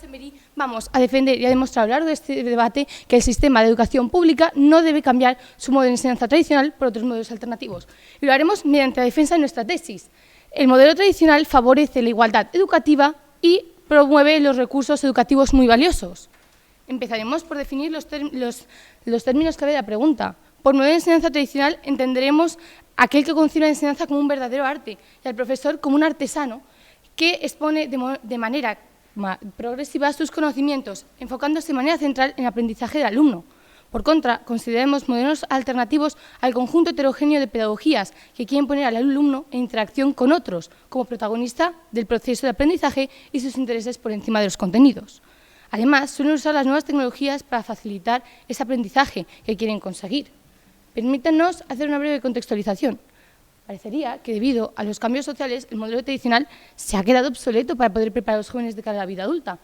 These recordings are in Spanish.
Emery vamos a defender y a demostrar a lo largo de este debate que el sistema de educación pública no debe cambiar su modelo de enseñanza tradicional por otros modelos alternativos. Y lo haremos mediante la defensa de nuestra tesis. El modelo tradicional favorece la igualdad educativa y promueve los recursos educativos muy valiosos. Empezaremos por definir los términos clave de la pregunta. Por modelo de enseñanza tradicional entenderemos aquel que concibe la enseñanza como un verdadero arte y al profesor como un artesano que expone de manera progresiva sus conocimientos, enfocándose de manera central en el aprendizaje del alumno. Por contra, consideremos modelos alternativos al conjunto heterogéneo de pedagogías que quieren poner al alumno en interacción con otros, como protagonista del proceso de aprendizaje y sus intereses por encima de los contenidos. Además, suelen usar las nuevas tecnologías para facilitar ese aprendizaje que quieren conseguir. Permítanos hacer una breve contextualización. Parecería que debido a los cambios sociales, el modelo tradicional se ha quedado obsoleto para poder preparar a los jóvenes de cara a la vida adulta.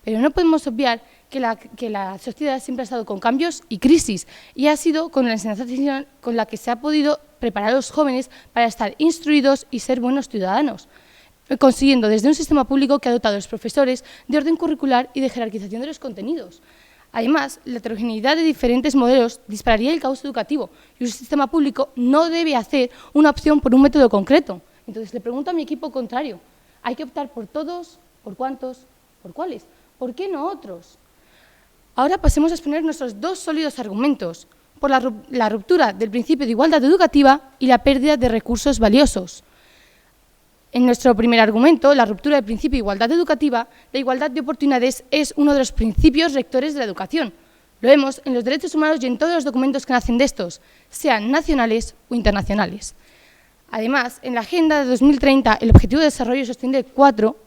Pero no podemos obviar que la sociedad siempre ha estado con cambios y crisis, y ha sido con la enseñanza tradicional con la que se ha podido preparar a los jóvenes para estar instruidos y ser buenos ciudadanos, consiguiendo desde un sistema público que ha dotado a los profesores de orden curricular y de jerarquización de los contenidos. Además, la heterogeneidad de diferentes modelos dispararía el caos educativo y un sistema público no debe hacer una opción por un método concreto. Entonces, le pregunto a mi equipo contrario, ¿hay que optar por todos, por cuántos, por cuáles? ¿Por qué no otros? Ahora pasemos a exponer nuestros dos sólidos argumentos, por la ruptura del principio de igualdad educativa y la pérdida de recursos valiosos. En nuestro primer argumento, la ruptura del principio de igualdad educativa, la igualdad de oportunidades es uno de los principios rectores de la educación. Lo vemos en los derechos humanos y en todos los documentos que nacen de estos, sean nacionales o internacionales. Además, en la Agenda de 2030, el Objetivo de Desarrollo Sostenible 4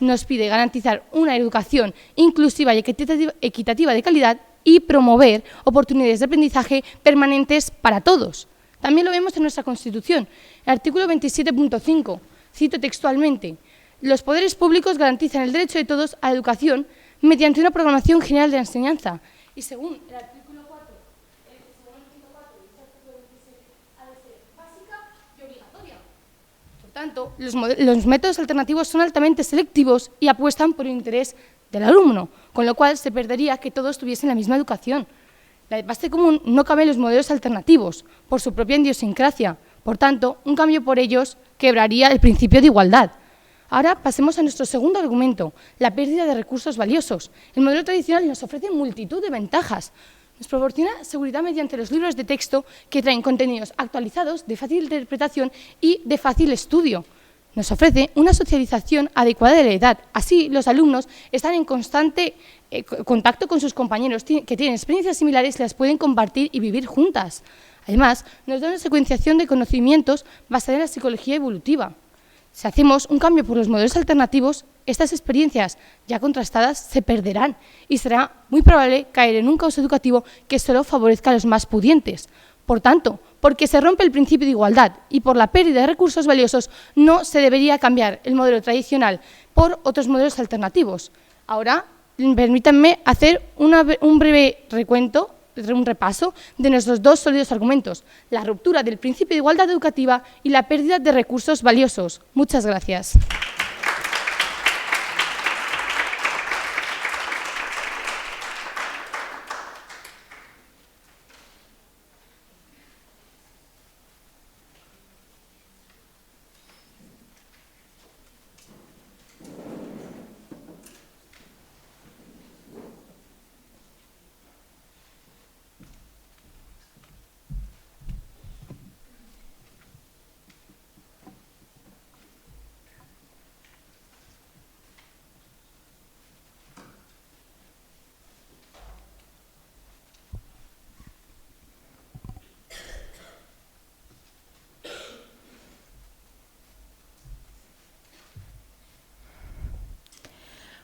nos pide garantizar una educación inclusiva y equitativa de calidad y promover oportunidades de aprendizaje permanentes para todos. También lo vemos en nuestra Constitución, el artículo 27.5. Cito textualmente, los poderes públicos garantizan el derecho de todos a la educación mediante una programación general de la enseñanza. Y según el artículo 4, según el artículo 4 del artículo 27, ha de ser básica y obligatoria. Por tanto, los métodos alternativos son altamente selectivos y apuestan por el interés del alumno, con lo cual se perdería que todos tuviesen la misma educación. La base común no cabe en los modelos alternativos, por su propia idiosincrasia. Por tanto, un cambio por ellos quebraría el principio de igualdad. Ahora pasemos a nuestro segundo argumento, la pérdida de recursos valiosos. El modelo tradicional nos ofrece multitud de ventajas. Nos proporciona seguridad mediante los libros de texto que traen contenidos actualizados, de fácil interpretación y de fácil estudio. Nos ofrece una socialización adecuada de la edad. Así, los alumnos están en constante contacto con sus compañeros que tienen experiencias similares y las pueden compartir y vivir juntas. Además, nos da una secuenciación de conocimientos basada en la psicología evolutiva. Si hacemos un cambio por los modelos alternativos, estas experiencias ya contrastadas se perderán y será muy probable caer en un caos educativo que solo favorezca a los más pudientes. Por tanto, porque se rompe el principio de igualdad y por la pérdida de recursos valiosos, no se debería cambiar el modelo tradicional por otros modelos alternativos. Ahora, permítanme hacer un breve recuento, un repaso de nuestros dos sólidos argumentos, la ruptura del principio de igualdad educativa y la pérdida de recursos valiosos. Muchas gracias.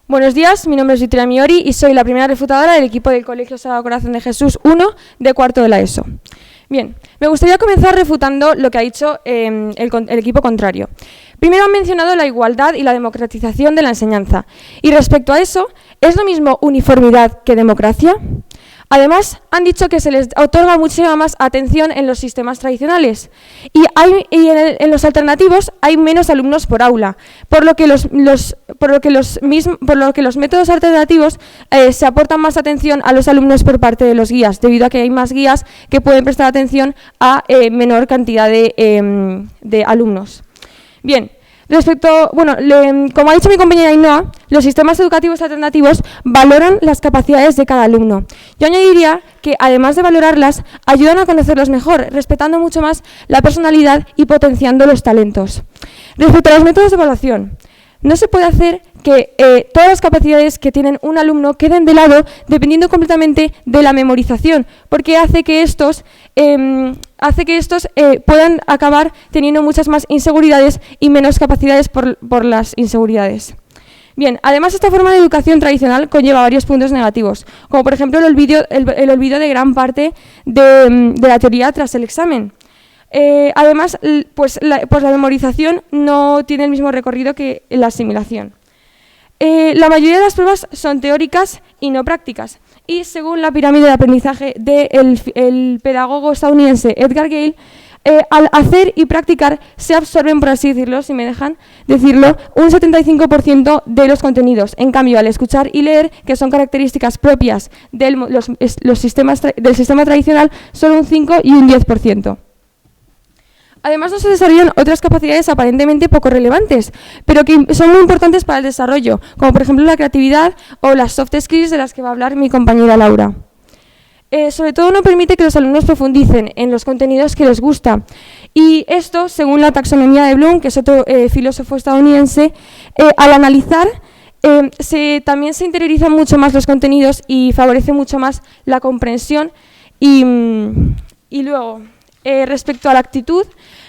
Buenos días, mi nombre es Victoria Miori y soy la primera refutadora del equipo del Colegio Sagrado Corazón de Jesús 1 de cuarto de la ESO. Bien, me gustaría comenzar refutando lo que ha dicho el equipo contrario. Primero han mencionado la igualdad y la democratización de la enseñanza. Y respecto a eso, ¿es lo mismo uniformidad que democracia? Además, han dicho que se les otorga muchísima más atención en los sistemas tradicionales y en los alternativos hay menos alumnos por aula, por lo que los métodos alternativos se aportan más atención a los alumnos por parte de los guías, debido a que hay más guías que pueden prestar atención a menor cantidad de alumnos. Bien. Como ha dicho mi compañera Ainhoa, los sistemas educativos alternativos valoran las capacidades de cada alumno. Yo añadiría que, además de valorarlas, ayudan a conocerlos mejor, respetando mucho más la personalidad y potenciando los talentos. Respecto a los métodos de evaluación, no se puede hacer que todas las capacidades que tienen un alumno queden de lado dependiendo completamente de la memorización, porque hace que estos puedan acabar teniendo muchas más inseguridades y menos capacidades por las inseguridades. Bien, además esta forma de educación tradicional conlleva varios puntos negativos, como por ejemplo el olvido de gran parte de la teoría tras el examen. Además, la memorización no tiene el mismo recorrido que la asimilación. La mayoría de las pruebas son teóricas y no prácticas. Y según la pirámide de aprendizaje del pedagogo estadounidense Edgar Gale, al hacer y practicar se absorben, por así decirlo, si me dejan decirlo, un 75% de los contenidos. En cambio, al escuchar y leer, que son características propias del sistema tradicional, solo un 5 y un 10%. Además, no se desarrollan otras capacidades aparentemente poco relevantes, pero que son muy importantes para el desarrollo, como por ejemplo la creatividad o las soft skills de las que va a hablar mi compañera Laura. Sobre todo no permite que los alumnos profundicen en los contenidos que les gusta. Y esto, según la taxonomía de Bloom, que es otro filósofo estadounidense, al analizar también se interiorizan mucho más los contenidos y favorece mucho más la comprensión. Y luego, respecto a la actitud,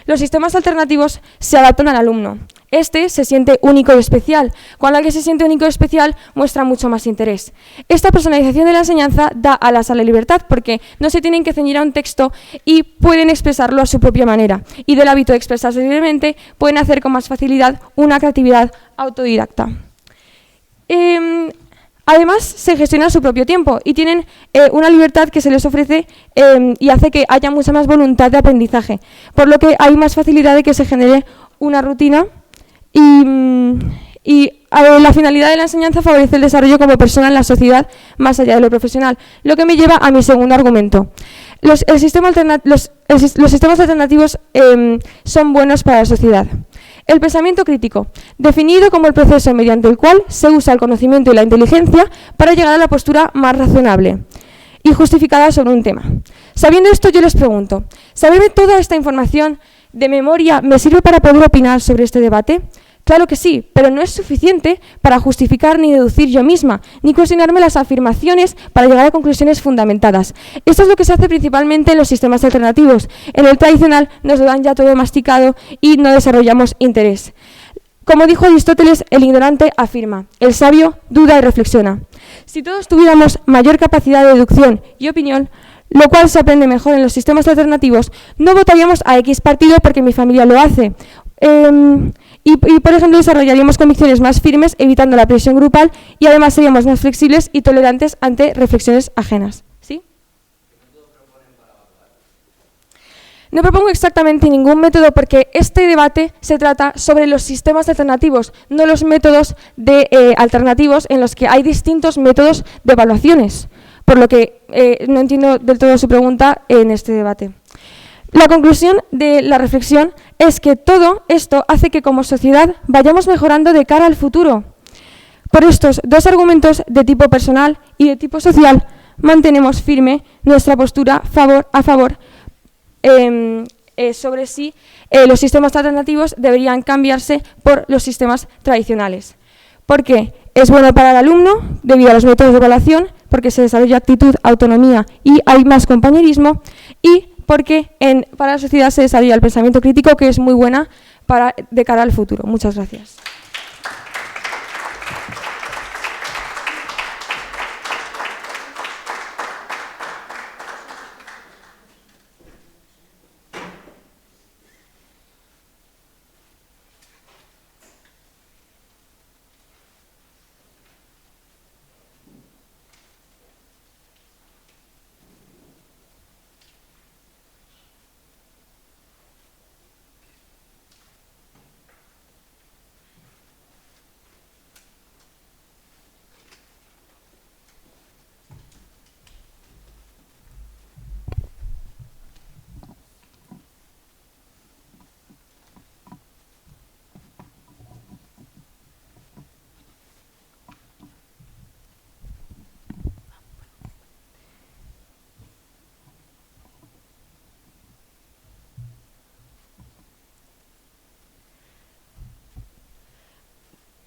los sistemas alternativos se adaptan al alumno. Este se siente único y especial. Cuando alguien se siente único y especial, muestra mucho más interés. Esta personalización de la enseñanza da alas a la libertad, porque no se tienen que ceñir a un texto y pueden expresarlo a su propia manera. Y del hábito de expresarse libremente, pueden hacer con más facilidad una creatividad autodidacta. Además, se gestiona su propio tiempo y tienen una libertad que se les ofrece y hace que haya mucha más voluntad de aprendizaje, por lo que hay más facilidad de que se genere una rutina y la finalidad de la enseñanza favorece el desarrollo como persona en la sociedad más allá de lo profesional, lo que me lleva a mi segundo argumento. Los sistemas alternativos son buenos para la sociedad. El pensamiento crítico, definido como el proceso mediante el cual se usa el conocimiento y la inteligencia para llegar a la postura más razonable y justificada sobre un tema. Sabiendo esto, yo les pregunto, ¿saberme toda esta información de memoria me sirve para poder opinar sobre este debate? Claro que sí, pero no es suficiente para justificar ni deducir yo misma, ni cuestionarme las afirmaciones para llegar a conclusiones fundamentadas. Esto es lo que se hace principalmente en los sistemas alternativos. En el tradicional nos lo dan ya todo masticado y no desarrollamos interés. Como dijo Aristóteles, el ignorante afirma, el sabio duda y reflexiona. Si todos tuviéramos mayor capacidad de deducción y opinión, lo cual se aprende mejor en los sistemas alternativos, no votaríamos a X partido porque mi familia lo hace. Y, por ejemplo, desarrollaríamos convicciones más firmes, evitando la presión grupal, y además seríamos más flexibles y tolerantes ante reflexiones ajenas. ¿Sí? No propongo exactamente ningún método porque este debate se trata sobre los sistemas alternativos, no los métodos alternativos en los que hay distintos métodos de evaluaciones, por lo que no entiendo del todo su pregunta en este debate. La conclusión de la reflexión es que todo esto hace que como sociedad vayamos mejorando de cara al futuro. Por estos dos argumentos de tipo personal y de tipo social, mantenemos firme nuestra postura a favor sobre si los sistemas alternativos deberían cambiarse por los sistemas tradicionales. Porque es bueno para el alumno, debido a los métodos de evaluación, porque se desarrolla actitud, autonomía y hay más compañerismo, y porque para la sociedad se desarrolla el pensamiento crítico, que es muy buena de cara al futuro. Muchas gracias.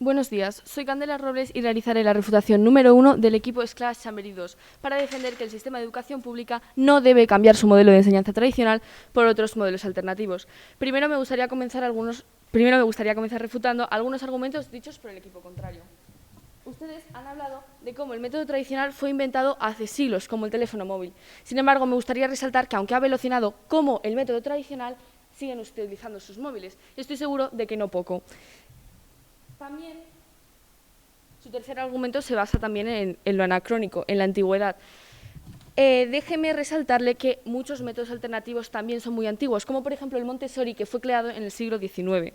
Buenos días, soy Candela Robles y realizaré la refutación número 1 del equipo Esclas Chamberí 2 para defender que el sistema de educación pública no debe cambiar su modelo de enseñanza tradicional por otros modelos alternativos. Primero me gustaría comenzar refutando algunos argumentos dichos por el equipo contrario. Ustedes han hablado de cómo el método tradicional fue inventado hace siglos, como el teléfono móvil. Sin embargo, me gustaría resaltar que, aunque ha evolucionado como el método tradicional, siguen utilizando sus móviles. Y estoy seguro de que no poco. También, su tercer argumento se basa también en lo anacrónico, en la antigüedad. Déjeme resaltarle que muchos métodos alternativos también son muy antiguos, como por ejemplo el Montessori, que fue creado en el siglo XIX.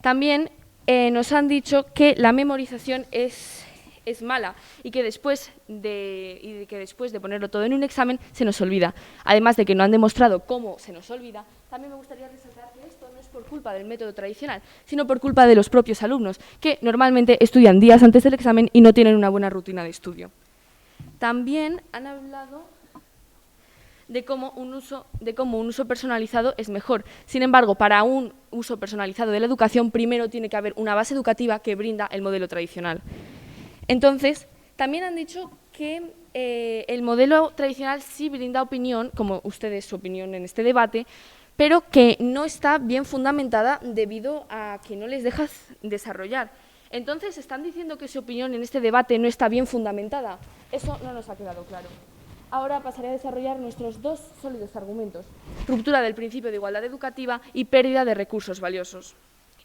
También nos han dicho que la memorización es mala y que después de ponerlo todo en un examen se nos olvida. Además de que no han demostrado cómo se nos olvida, también me gustaría resaltar que esto no es por culpa del método tradicional, sino por culpa de los propios alumnos, que normalmente estudian días antes del examen y no tienen una buena rutina de estudio. También han hablado de cómo un uso personalizado es mejor. Sin embargo, para un uso personalizado de la educación, primero tiene que haber una base educativa que brinda el modelo tradicional. Entonces, también han dicho que el modelo tradicional sí brinda opinión, como ustedes su opinión en este debate, pero que no está bien fundamentada debido a que no les dejas desarrollar. Entonces, ¿están diciendo que su opinión en este debate no está bien fundamentada? Eso no nos ha quedado claro. Ahora pasaré a desarrollar nuestros dos sólidos argumentos: ruptura del principio de igualdad educativa y pérdida de recursos valiosos.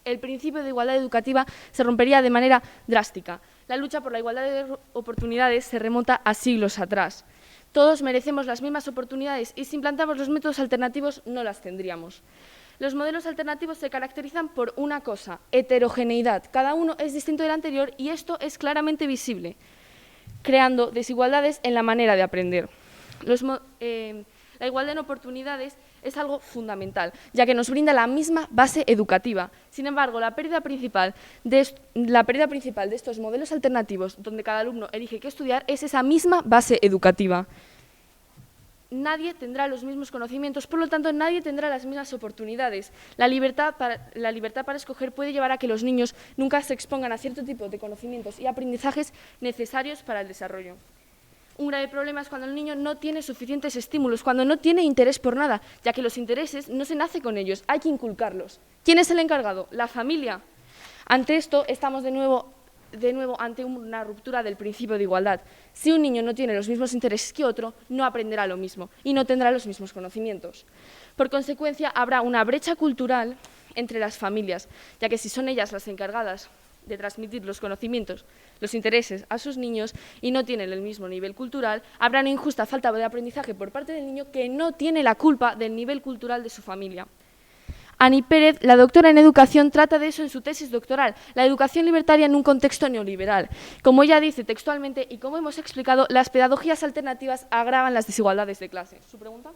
El principio de igualdad educativa se rompería de manera drástica. La lucha por la igualdad de oportunidades se remonta a siglos atrás. Todos merecemos las mismas oportunidades y si implantamos los métodos alternativos no las tendríamos. Los modelos alternativos se caracterizan por una cosa: heterogeneidad. Cada uno es distinto del anterior y esto es claramente visible, creando desigualdades en la manera de aprender. La igualdad en oportunidades es algo fundamental, ya que nos brinda la misma base educativa. Sin embargo, la pérdida principal de estos modelos alternativos, donde cada alumno elige qué estudiar, es esa misma base educativa. Nadie tendrá los mismos conocimientos, por lo tanto, nadie tendrá las mismas oportunidades. La libertad para escoger puede llevar a que los niños nunca se expongan a cierto tipo de conocimientos y aprendizajes necesarios para el desarrollo. Un grave problema es cuando el niño no tiene suficientes estímulos, cuando no tiene interés por nada, ya que los intereses no se nace con ellos, hay que inculcarlos. ¿Quién es el encargado? La familia. Ante esto, estamos de nuevo ante una ruptura del principio de igualdad. Si un niño no tiene los mismos intereses que otro, no aprenderá lo mismo y no tendrá los mismos conocimientos. Por consecuencia, habrá una brecha cultural entre las familias, ya que si son ellas las encargadas de transmitir los conocimientos, los intereses a sus niños y no tienen el mismo nivel cultural, habrá una injusta falta de aprendizaje por parte del niño que no tiene la culpa del nivel cultural de su familia. Ani Pérez, la doctora en educación, trata de eso en su tesis doctoral, la educación libertaria en un contexto neoliberal. Como ella dice textualmente y como hemos explicado, las pedagogías alternativas agravan las desigualdades de clase. ¿Su pregunta?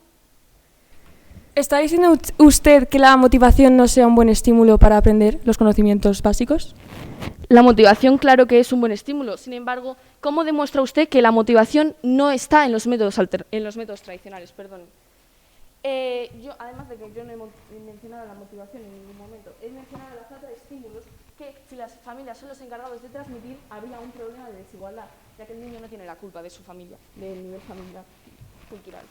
¿Está diciendo usted que la motivación no sea un buen estímulo para aprender los conocimientos básicos? La motivación, claro que es un buen estímulo. Sin embargo, ¿cómo demuestra usted que la motivación no está en los métodos tradicionales? Perdón. Yo, además de que yo no he mencionado la motivación en ningún momento, he mencionado la falta de estímulos que, si las familias son los encargados de transmitir, habría un problema de desigualdad, ya que el niño no tiene la culpa de su familia, del nivel familiar cultural.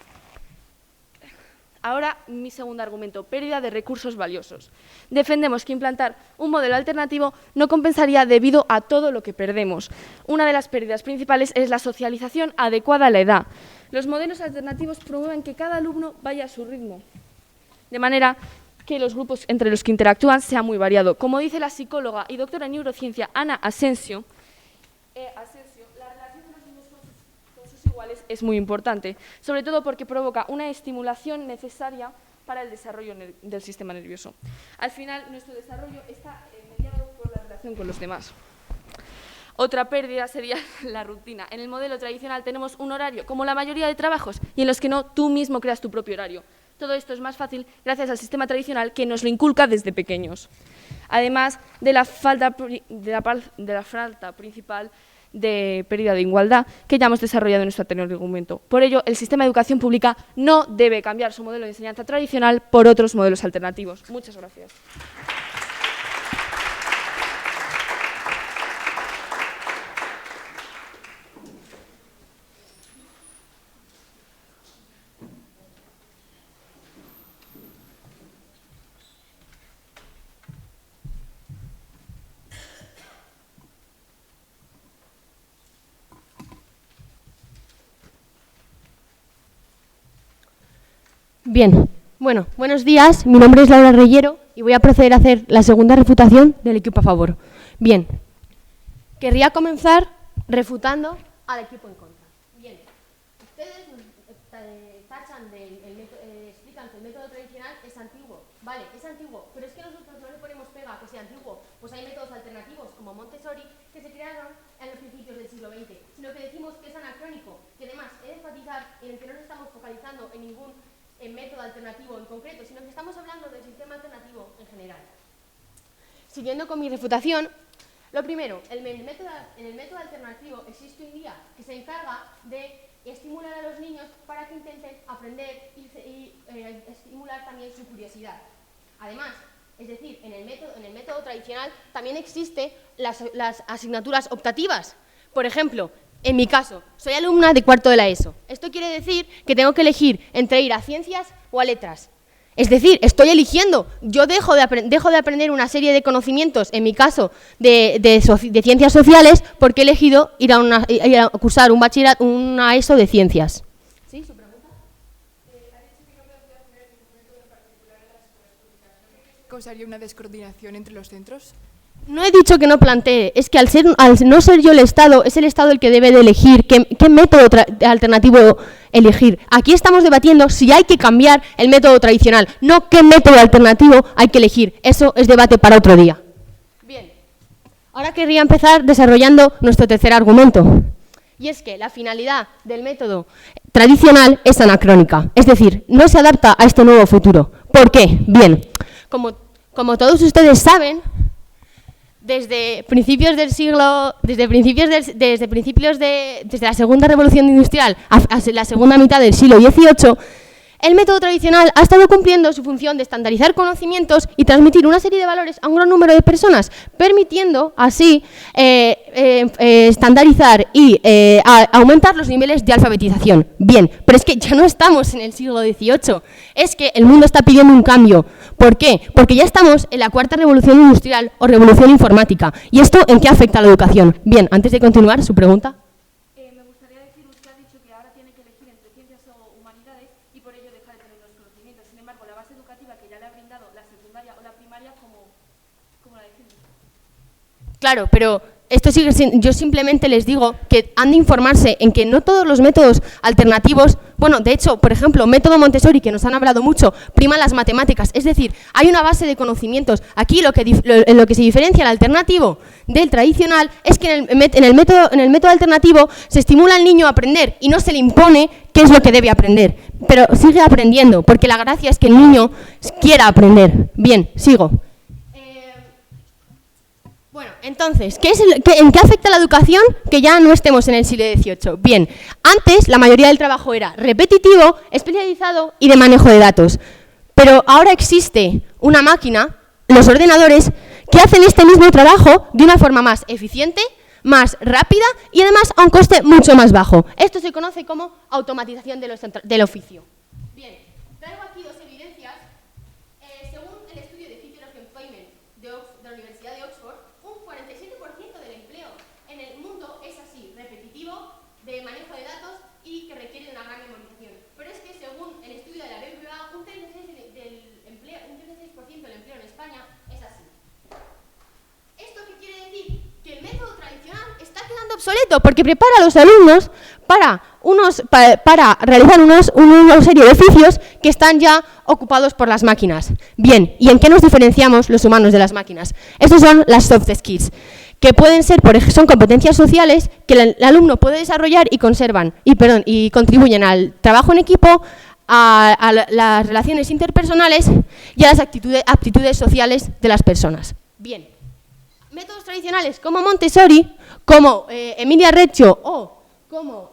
Ahora, mi segundo argumento, pérdida de recursos valiosos. Defendemos que implantar un modelo alternativo no compensaría debido a todo lo que perdemos. Una de las pérdidas principales es la socialización adecuada a la edad. Los modelos alternativos promueven que cada alumno vaya a su ritmo, de manera que los grupos entre los que interactúan sea muy variado. Como dice la psicóloga y doctora en neurociencia Ana Asensio, la relación de los niños con sus iguales es muy importante, sobre todo porque provoca una estimulación necesaria para el desarrollo del sistema nervioso. Al final, nuestro desarrollo está mediado por la relación con los demás. Otra pérdida sería la rutina. En el modelo tradicional tenemos un horario, como la mayoría de trabajos, y en los que no, tú mismo creas tu propio horario. Todo esto es más fácil gracias al sistema tradicional que nos lo inculca desde pequeños. Además de la falta principal de pérdida de igualdad que ya hemos desarrollado en nuestro anterior argumento. Por ello, el sistema de educación pública no debe cambiar su modelo de enseñanza tradicional por otros modelos alternativos. Muchas gracias. Bien, bueno, buenos días. Mi nombre es Laura Reyero y voy a proceder a hacer la segunda refutación del equipo a favor. Bien, querría comenzar refutando al equipo en contra. Bien, ustedes tachan explican que el método tradicional es antiguo. Vale, es antiguo, pero es que nosotros no le ponemos pega a que sea antiguo. Pues hay métodos alternativos como Montessori que se crearon en los principios del siglo XX, sino que decimos que es anacrónico. Y además, he de enfatizar en el que no nos estamos focalizando en ningún método alternativo en concreto, sino que estamos hablando del sistema alternativo en general. Siguiendo con mi refutación, lo primero, en el método alternativo existe un guía que se encarga de estimular a los niños para que intenten aprender y estimular también su curiosidad. Además, es decir, en el método tradicional también existen las asignaturas optativas. Por ejemplo, en mi caso, soy alumna de cuarto de la ESO. Esto quiere decir que tengo que elegir entre ir a ciencias o a letras. Es decir, estoy eligiendo. Yo dejo de aprender una serie de conocimientos, en mi caso, de ciencias sociales, porque he elegido ir a cursar un bachillerato, una ESO de ciencias. ¿Sí? ¿Su pregunta? ¿Causaría una descoordinación entre los centros? No he dicho que no plantee, es que al no ser yo el Estado, es el Estado el que debe de elegir qué método alternativo elegir. Aquí estamos debatiendo si hay que cambiar el método tradicional, no qué método alternativo hay que elegir. Eso es debate para otro día. Bien, ahora querría empezar desarrollando nuestro tercer argumento. Y es que la finalidad del método tradicional es anacrónica, es decir, no se adapta a este nuevo futuro. ¿Por qué? Bien, como todos ustedes saben, desde la segunda revolución industrial hasta la segunda mitad del siglo XVIII, el método tradicional ha estado cumpliendo su función de estandarizar conocimientos y transmitir una serie de valores a un gran número de personas, permitiendo así estandarizar y aumentar los niveles de alfabetización. Bien, pero es que ya no estamos en el siglo XVIII, es que el mundo está pidiendo un cambio. ¿Por qué? Porque ya estamos en la cuarta revolución industrial o revolución informática. ¿Y esto en qué afecta a la educación? Bien, antes de continuar, ¿su pregunta? Me gustaría decir, usted ha dicho que ahora tiene que elegir entre ciencias o humanidades y por ello deja de tener los conocimientos. Sin embargo, la base educativa que ya le ha brindado la secundaria o la primaria, ¿cómo la defiende? Claro, pero esto sigue siendo, yo simplemente les digo que han de informarse en que no todos los métodos alternativos, bueno, de hecho, por ejemplo, método Montessori, que nos han hablado mucho, priman las matemáticas, es decir, hay una base de conocimientos. Aquí en lo que se diferencia el alternativo del tradicional es que en el método alternativo se estimula al niño a aprender y no se le impone qué es lo que debe aprender, pero sigue aprendiendo, porque la gracia es que el niño quiera aprender. Bien, sigo. Bueno, entonces, ¿en qué afecta la educación que ya no estemos en el siglo XVIII? Bien, antes la mayoría del trabajo era repetitivo, especializado y de manejo de datos. Pero ahora existe una máquina, los ordenadores, que hacen este mismo trabajo de una forma más eficiente, más rápida y además a un coste mucho más bajo. Esto se conoce como automatización del oficio. Bien, traigo aquí dos evidencias. Según el estudio de Future of Employment de la Universidad de Oxford, un 47% del empleo en el mundo es así, repetitivo, de manejo de datos y que requiere de una gran memorización. Pero es que según el estudio de la BBVA, un 36% del empleo en España es así. ¿Esto qué quiere decir? Que el método tradicional está quedando obsoleto porque prepara a los alumnos para realizar una serie de oficios que están ya ocupados por las máquinas. Bien, ¿y en qué nos diferenciamos los humanos de las máquinas? Estos son las soft skills, que pueden ser, son competencias sociales que el alumno puede desarrollar y contribuyen al trabajo en equipo, a las relaciones interpersonales y a las aptitudes sociales de las personas. Bien, métodos tradicionales como Montessori, como Emilia Reccio o como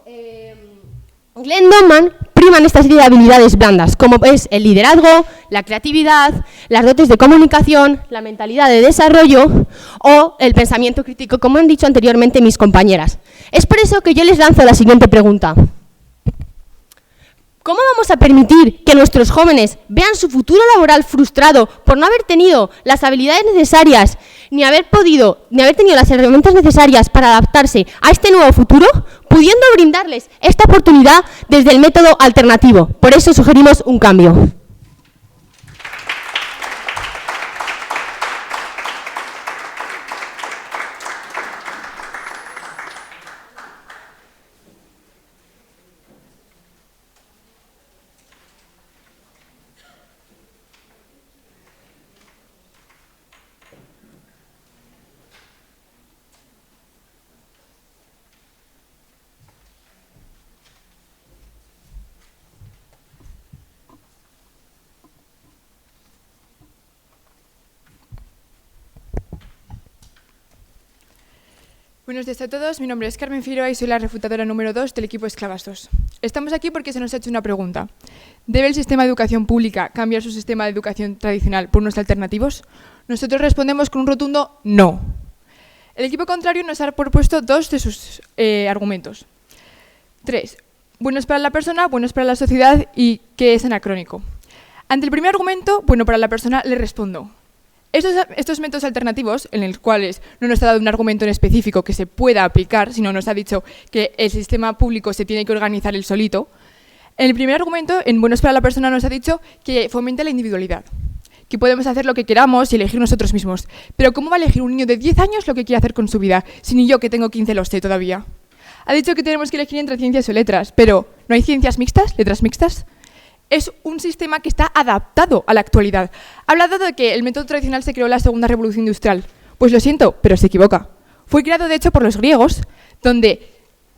Glenn Donman priman esta serie de habilidades blandas, como es el liderazgo, la creatividad, las dotes de comunicación, la mentalidad de desarrollo o el pensamiento crítico, como han dicho anteriormente mis compañeras. Es por eso que yo les lanzo la siguiente pregunta. ¿Cómo vamos a permitir que nuestros jóvenes vean su futuro laboral frustrado por no haber tenido las habilidades necesarias ni haber tenido las herramientas necesarias para adaptarse a este nuevo futuro, pudiendo brindarles esta oportunidad desde el método alternativo? Por eso sugerimos un cambio. Buenos días a todos, mi nombre es Carmen Figueroa y soy la refutadora número 2 del equipo Esclavas 2. Estamos aquí porque se nos ha hecho una pregunta. ¿Debe el sistema de educación pública cambiar su sistema de educación tradicional por unos alternativos? Nosotros respondemos con un rotundo no. El equipo contrario nos ha propuesto dos de sus argumentos. 3. Buenos para la persona, buenos para la sociedad y que es anacrónico. Ante el primer argumento, bueno para la persona, le respondo. Estos métodos alternativos, en los cuales no nos ha dado un argumento en específico que se pueda aplicar, sino nos ha dicho que el sistema público se tiene que organizar él solito, en el primer argumento, en Buenos para la persona, nos ha dicho que fomenta la individualidad, que podemos hacer lo que queramos y elegir nosotros mismos. Pero ¿cómo va a elegir un niño de 10 años lo que quiere hacer con su vida, si ni yo, que tengo 15, lo sé todavía? Ha dicho que tenemos que elegir entre ciencias o letras, pero ¿no hay ciencias mixtas, letras mixtas? Es un sistema que está adaptado a la actualidad. Ha hablado de que el método tradicional se creó en la segunda revolución industrial. Pues lo siento, pero se equivoca. Fue creado, de hecho, por los griegos, donde,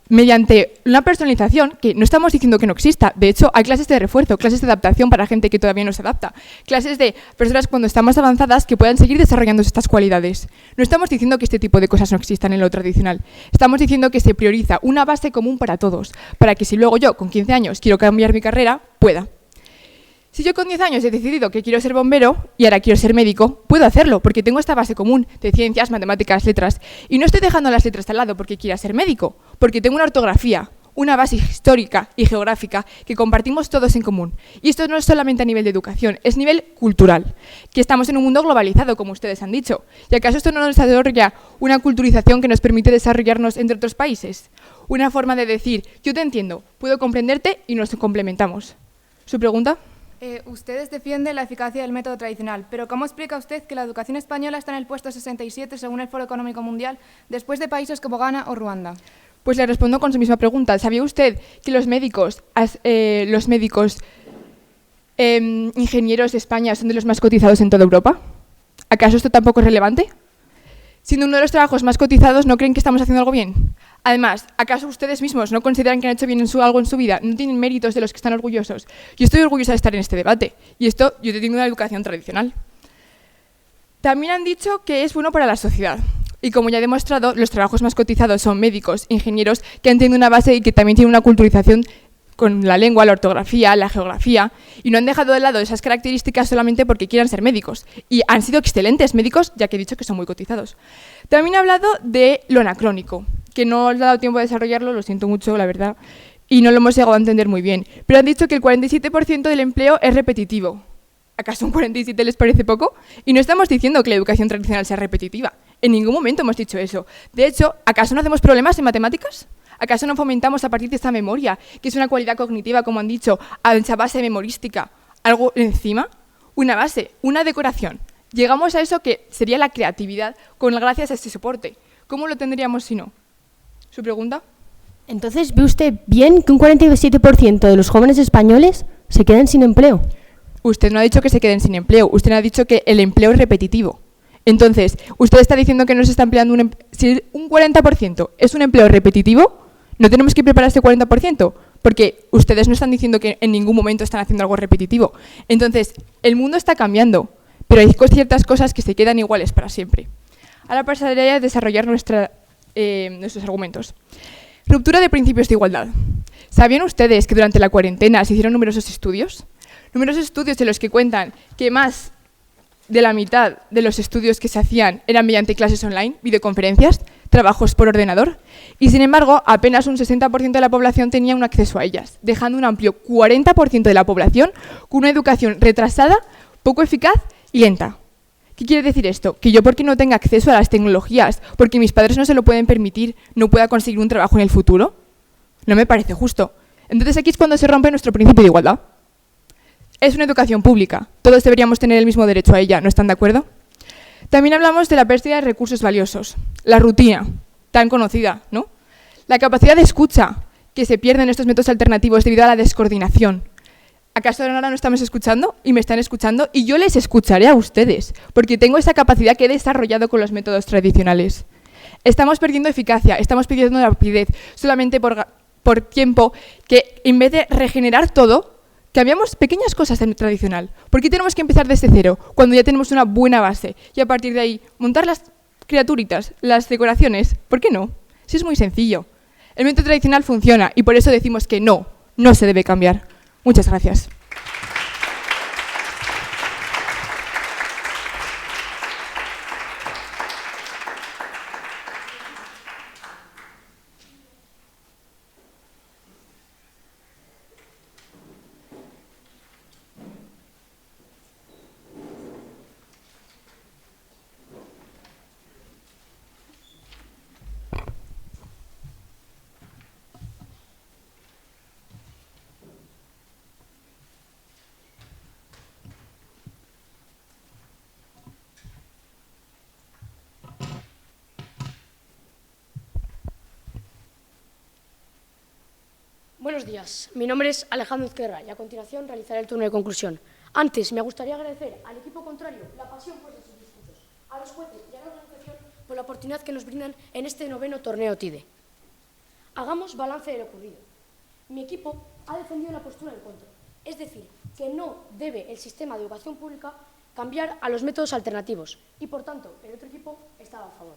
mediante una personalización, que no estamos diciendo que no exista, de hecho, hay clases de refuerzo, clases de adaptación para gente que todavía no se adapta, clases de personas cuando están más avanzadas que puedan seguir desarrollando estas cualidades. No estamos diciendo que este tipo de cosas no existan en lo tradicional. Estamos diciendo que se prioriza una base común para todos, para que si luego yo, con 15 años, quiero cambiar mi carrera, pueda. Si yo con 10 años he decidido que quiero ser bombero y ahora quiero ser médico, puedo hacerlo porque tengo esta base común de ciencias, matemáticas, letras. Y no estoy dejando las letras al lado porque quiera ser médico, porque tengo una ortografía, una base histórica y geográfica que compartimos todos en común. Y esto no es solamente a nivel de educación, es nivel cultural, que estamos en un mundo globalizado, como ustedes han dicho. ¿Y acaso esto no nos desarrolla una culturización que nos permite desarrollarnos entre otros países? Una forma de decir, yo te entiendo, puedo comprenderte y nos complementamos. ¿Su pregunta? Ustedes defienden la eficacia del método tradicional, pero ¿cómo explica usted que la educación española está en el puesto 67 según el Foro Económico Mundial, después de países como Ghana o Ruanda? Pues le respondo con su misma pregunta. ¿Sabía usted que los médicos ingenieros de España son de los más cotizados en toda Europa? ¿Acaso esto tampoco es relevante? Siendo uno de los trabajos más cotizados, ¿no creen que estamos haciendo algo bien? Además, ¿acaso ustedes mismos no consideran que han hecho bien algo en su vida? ¿No tienen méritos de los que están orgullosos? Yo estoy orgullosa de estar en este debate. Y esto, yo tengo una educación tradicional. También han dicho que es bueno para la sociedad. Y como ya he demostrado, los trabajos más cotizados son médicos, ingenieros, que han tenido una base y que también tienen una culturización con la lengua, la ortografía, la geografía, y no han dejado de lado esas características solamente porque quieran ser médicos. Y han sido excelentes médicos, ya que he dicho que son muy cotizados. También ha hablado de lo anacrónico, que no os ha dado tiempo a desarrollarlo, lo siento mucho, la verdad, y no lo hemos llegado a entender muy bien. Pero han dicho que el 47% del empleo es repetitivo. ¿Acaso un 47 les parece poco? Y no estamos diciendo que la educación tradicional sea repetitiva. En ningún momento hemos dicho eso. De hecho, ¿acaso no hacemos problemas en matemáticas? ¿Acaso no fomentamos a partir de esta memoria, que es una cualidad cognitiva, como han dicho, a esa base memorística, algo encima? Una base, una decoración. Llegamos a eso que sería la creatividad gracias a este soporte. ¿Cómo lo tendríamos si no? ¿Su pregunta? Entonces, ¿ve usted bien que un 47% de los jóvenes españoles se quedan sin empleo? Usted no ha dicho que se queden sin empleo, usted ha dicho que el empleo es repetitivo. Entonces, usted está diciendo que no se está empleando si un 40% es un empleo repetitivo, no tenemos que preparar este 40%, porque ustedes no están diciendo que en ningún momento están haciendo algo repetitivo. Entonces, el mundo está cambiando, pero hay ciertas cosas que se quedan iguales para siempre. Ahora pasaría a desarrollar nuestros argumentos. Ruptura de principios de igualdad. ¿Sabían ustedes que durante la cuarentena se hicieron numerosos estudios? Numerosos estudios en los que cuentan que más de la mitad de los estudios que se hacían eran mediante clases online, videoconferencias, trabajos por ordenador, y sin embargo apenas un 60% de la población tenía un acceso a ellas, dejando un amplio 40% de la población con una educación retrasada, poco eficaz y lenta. ¿Qué quiere decir esto? Que yo, porque no tenga acceso a las tecnologías, porque mis padres no se lo pueden permitir, no pueda conseguir un trabajo en el futuro. No me parece justo. Entonces aquí es cuando se rompe nuestro principio de igualdad. Es una educación pública. Todos deberíamos tener el mismo derecho a ella. ¿No están de acuerdo? También hablamos de la pérdida de recursos valiosos. La rutina, tan conocida, ¿no? La capacidad de escucha que se pierde en estos métodos alternativos debido a la descoordinación. ¿Acaso ahora no estamos escuchando y me están escuchando? Y yo les escucharé a ustedes, porque tengo esa capacidad que he desarrollado con los métodos tradicionales. Estamos perdiendo eficacia, estamos perdiendo rapidez, solamente por tiempo, que en vez de regenerar todo, cambiamos pequeñas cosas en el tradicional. ¿Por qué tenemos que empezar desde cero, cuando ya tenemos una buena base? Y a partir de ahí, montar las criaturitas, las decoraciones, ¿por qué no? Si es muy sencillo. El método tradicional funciona y por eso decimos que no se debe cambiar. Muchas gracias. Buenos días, mi nombre es Alejandro Izquierda y a continuación realizaré el turno de conclusión. Antes, me gustaría agradecer al equipo contrario la pasión por sus discursos, a los jueces y a la organización por la oportunidad que nos brindan en este 9º torneo TIDE. Hagamos balance de lo ocurrido. Mi equipo ha defendido la postura en contra, es decir, que no debe el sistema de educación pública cambiar a los métodos alternativos y, por tanto, el otro equipo estaba a favor.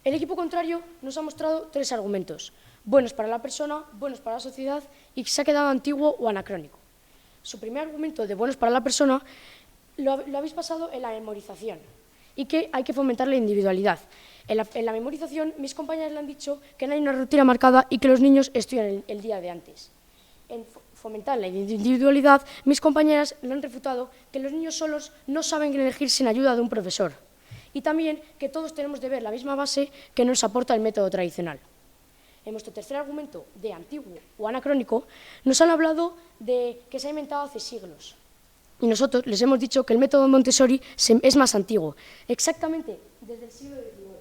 El equipo contrario nos ha mostrado 3 argumentos: buenos para la persona, buenos para la sociedad y que se ha quedado antiguo o anacrónico. Su primer argumento de buenos para la persona lo habéis basado en la memorización y que hay que fomentar la individualidad. En la memorización, mis compañeras le han dicho que no hay una rutina marcada y que los niños estudian el día de antes. En fomentar la individualidad, mis compañeras le han refutado que los niños solos no saben elegir sin ayuda de un profesor y también que todos tenemos de ver la misma base que nos aporta el método tradicional. En nuestro tercer argumento, de antiguo o anacrónico, nos han hablado de que se ha inventado hace siglos. Y nosotros les hemos dicho que el método Montessori es más antiguo, exactamente desde el siglo XIX.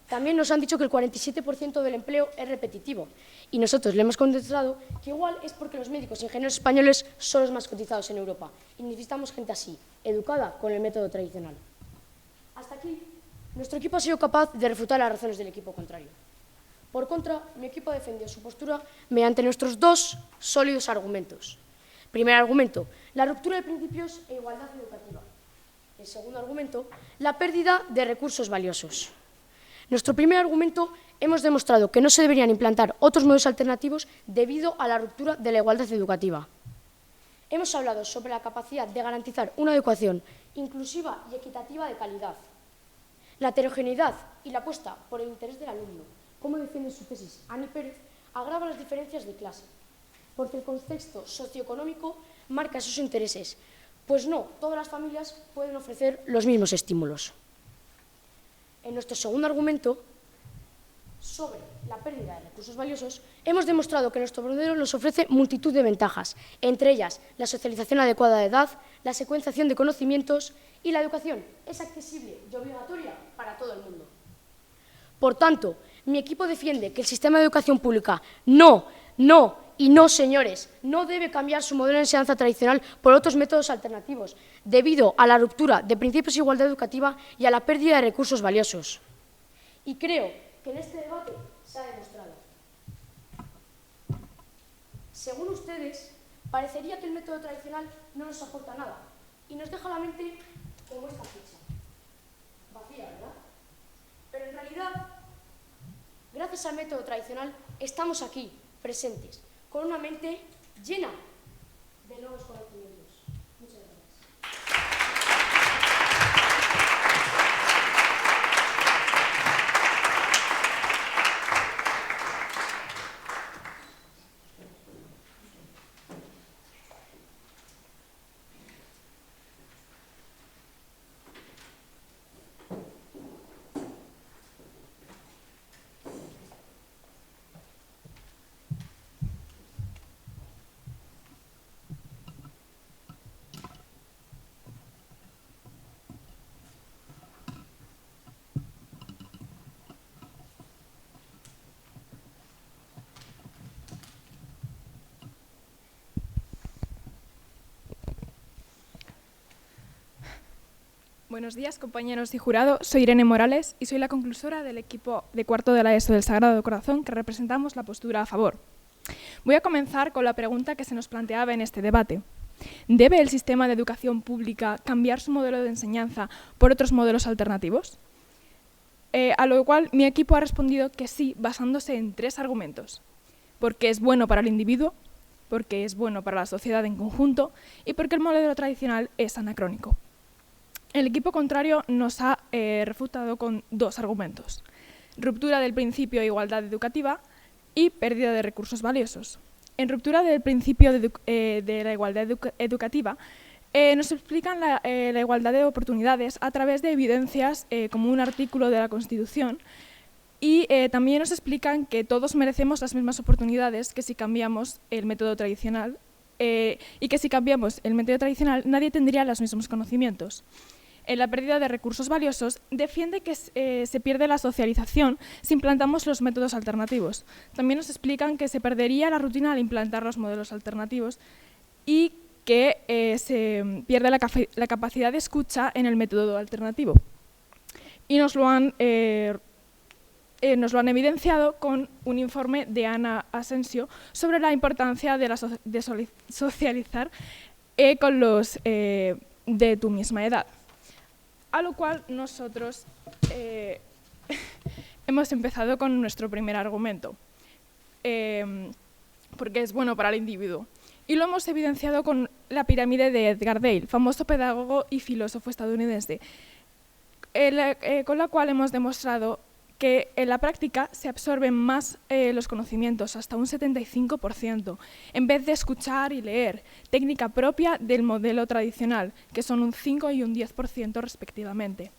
También nos han dicho que el 47% del empleo es repetitivo. Y nosotros le hemos contestado que igual es porque los médicos e ingenieros españoles son los más cotizados en Europa. Y necesitamos gente así, educada con el método tradicional. Hasta aquí, nuestro equipo ha sido capaz de refutar las razones del equipo contrario. Por contra, mi equipo defendió su postura mediante nuestros 2 sólidos argumentos. Primer argumento, la ruptura de principios e igualdad educativa. El segundo argumento, la pérdida de recursos valiosos. Nuestro primer argumento, hemos demostrado que no se deberían implantar otros modelos alternativos debido a la ruptura de la igualdad educativa. Hemos hablado sobre la capacidad de garantizar una educación inclusiva y equitativa de calidad. La heterogeneidad y la apuesta por el interés del alumno, como defiende en su tesis Ani Pérez, agrava las diferencias de clase, porque el contexto socioeconómico marca sus intereses, pues no todas las familias pueden ofrecer los mismos estímulos. En nuestro segundo argumento, sobre la pérdida de recursos valiosos, hemos demostrado que nuestro modelo nos ofrece multitud de ventajas, entre ellas la socialización adecuada de edad, la secuenciación de conocimientos y la educación es accesible y obligatoria para todo el mundo. Por tanto, mi equipo defiende que el sistema de educación pública no, señores, no debe cambiar su modelo de enseñanza tradicional por otros métodos alternativos, debido a la ruptura de principios de igualdad educativa y a la pérdida de recursos valiosos. Y creo que en este debate se ha demostrado. Según ustedes, parecería que el método tradicional no nos aporta nada y nos deja la mente como esta ficha. Vacía, ¿verdad? Pero en realidad, gracias al método tradicional, estamos aquí, presentes, con una mente llena de nuevos conocimientos. Muchas gracias. Buenos días, compañeros y jurado. Soy Irene Morales y soy la conclusora del equipo de cuarto de la ESO del Sagrado Corazón, que representamos la postura a favor. Voy a comenzar con la pregunta que se nos planteaba en este debate. ¿Debe el sistema de educación pública cambiar su modelo de enseñanza por otros modelos alternativos? a lo cual mi equipo ha respondido que sí, basándose en 3 argumentos. Porque es bueno para el individuo, porque es bueno para la sociedad en conjunto y porque el modelo tradicional es anacrónico. El equipo contrario nos ha refutado con 2 argumentos: ruptura del principio de igualdad educativa y pérdida de recursos valiosos. En ruptura del principio de la igualdad educativa, nos explican la igualdad de oportunidades a través de evidencias como un artículo de la Constitución, y también nos explican que todos merecemos las mismas oportunidades que si cambiamos el método tradicional, y que si cambiamos el método tradicional nadie tendría los mismos conocimientos. En la pérdida de recursos valiosos defiende que se pierde la socialización si implantamos los métodos alternativos. También nos explican que se perdería la rutina al implantar los modelos alternativos y que se pierde la capacidad de escucha en el método alternativo. Y nos lo han evidenciado con un informe de Ana Asensio sobre la importancia de socializar con los de tu misma edad. A lo cual nosotros hemos empezado con nuestro primer argumento, porque es bueno para el individuo. Y lo hemos evidenciado con la pirámide de Edgar Dale, famoso pedagogo y filósofo estadounidense, con la cual hemos demostrado que en la práctica se absorben más los conocimientos, hasta un 75%, en vez de escuchar y leer, técnica propia del modelo tradicional, que son un 5 y un 10% respectivamente.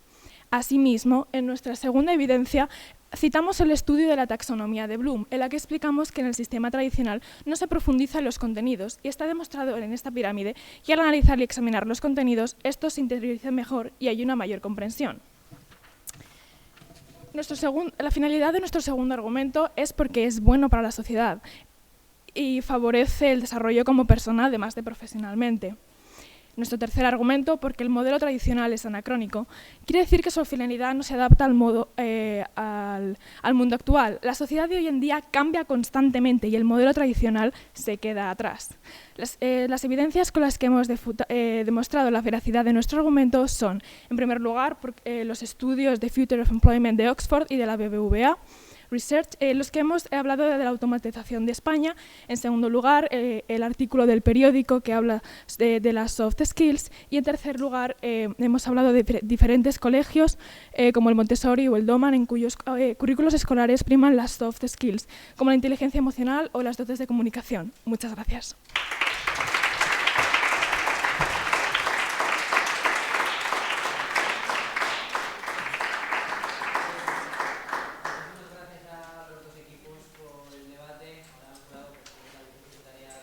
Asimismo, en nuestra segunda evidencia, citamos el estudio de la taxonomía de Bloom, en la que explicamos que en el sistema tradicional no se profundiza en los contenidos, y está demostrado en esta pirámide que al analizar y examinar los contenidos, estos se interiorizan mejor y hay una mayor comprensión. La finalidad de nuestro segundo argumento es porque es bueno para la sociedad y favorece el desarrollo como persona, además de profesionalmente. Nuestro tercer argumento, porque el modelo tradicional es anacrónico, quiere decir que su finalidad no se adapta al mundo actual. La sociedad de hoy en día cambia constantemente y el modelo tradicional se queda atrás. Las evidencias con las que hemos demostrado la veracidad de nuestro argumento son, en primer lugar, los estudios de Future of Employment de Oxford y de la BBVA Research, los que hemos hablado de la automatización de España. En segundo lugar, el artículo del periódico que habla de las soft skills. Y en tercer lugar, hemos hablado de diferentes colegios como el Montessori o el Doman, en cuyos currículos escolares priman las soft skills, como la inteligencia emocional o las dotes de comunicación. Muchas gracias.